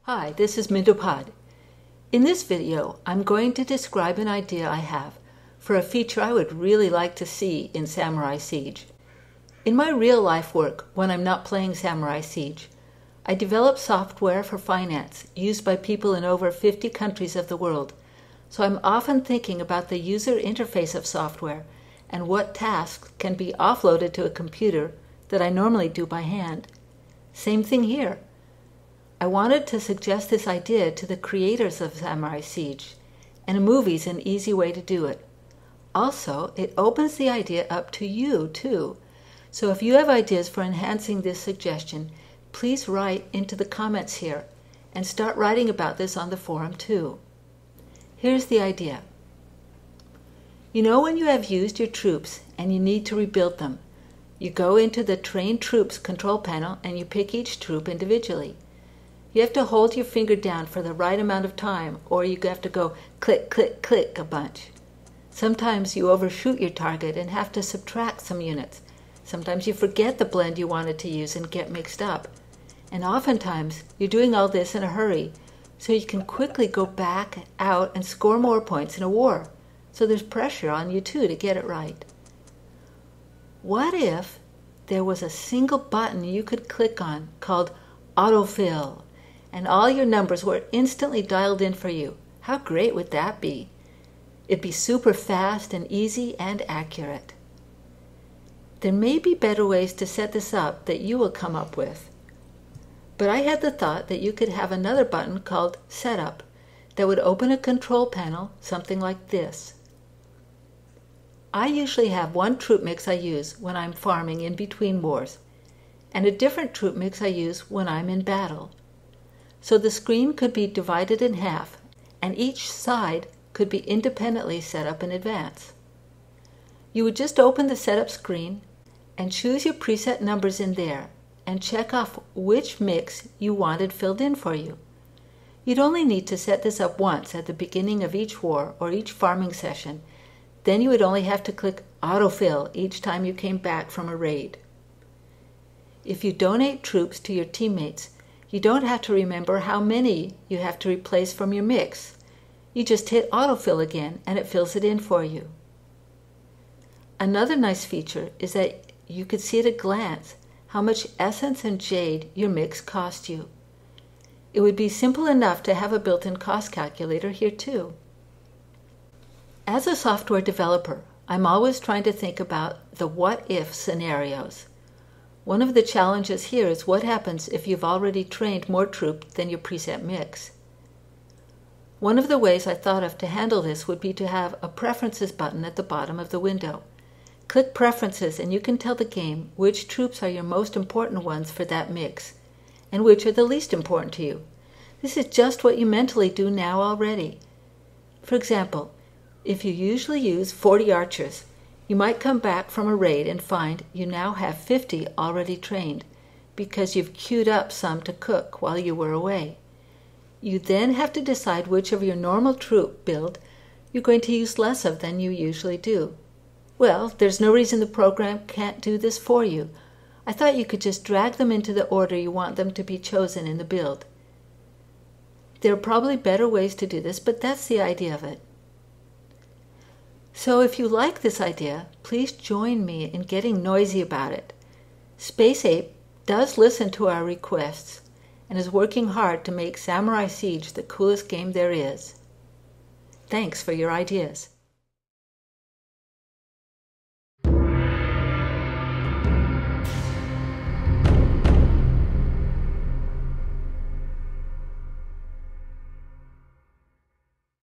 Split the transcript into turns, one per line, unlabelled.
Hi, this is Mindopod. In this video, I'm going to describe an idea I have for a feature I would really like to see in Samurai Siege. In my real-life work, when I'm not playing Samurai Siege, I develop software for finance used by people in over 50 countries of the world, so I'm often thinking about the user interface of software and what tasks can be offloaded to a computer that I normally do by hand. Same thing here. I wanted to suggest this idea to the creators of Samurai Siege, and a movie's an easy way to do it. Also, it opens the idea up to you, too. So if you have ideas for enhancing this suggestion, please write into the comments here, and start writing about this on the forum, too. Here's the idea. You know when you have used your troops and you need to rebuild them, you go into the Train Troops control panel and you pick each troop individually. You have to hold your finger down for the right amount of time, or you have to go click, click, click a bunch. Sometimes you overshoot your target and have to subtract some units. Sometimes you forget the blend you wanted to use and get mixed up. And oftentimes you're doing all this in a hurry, so you can quickly go back out and score more points in a war. So there's pressure on you too to get it right. What if there was a single button you could click on called autofill, and all your numbers were instantly dialed in for you? How great would that be? It'd be super fast and easy and accurate. There may be better ways to set this up that you will come up with. But I had the thought that you could have another button called Setup that would open a control panel, something like this. I usually have one troop mix I use when I'm farming in between wars, and a different troop mix I use when I'm in battle. So the screen could be divided in half, and each side could be independently set up in advance. You would just open the setup screen and choose your preset numbers in there and check off which mix you wanted filled in for you. You'd only need to set this up once at the beginning of each war or each farming session. Then you would only have to click autofill each time you came back from a raid. If you donate troops to your teammates, you don't have to remember how many you have to replace from your mix. You just hit autofill again and it fills it in for you. Another nice feature is that you could see at a glance how much essence and jade your mix cost you. It would be simple enough to have a built-in cost calculator here too. As a software developer, I'm always trying to think about the what-if scenarios. One of the challenges here is what happens if you've already trained more troops than your preset mix. One of the ways I thought of to handle this would be to have a Preferences button at the bottom of the window. Click Preferences and you can tell the game which troops are your most important ones for that mix, and which are the least important to you. This is just what you mentally do now already. For example, if you usually use 40 archers, you might come back from a raid and find you now have 50 already trained because you've queued up some to cook while you were away. You then have to decide which of your normal troop build you're going to use less of than you usually do. Well, there's no reason the program can't do this for you. I thought you could just drag them into the order you want them to be chosen in the build. There are probably better ways to do this, but that's the idea of it. So if you like this idea, please join me in getting noisy about it. Space Ape does listen to our requests and is working hard to make Samurai Siege the coolest game there is. Thanks for your ideas.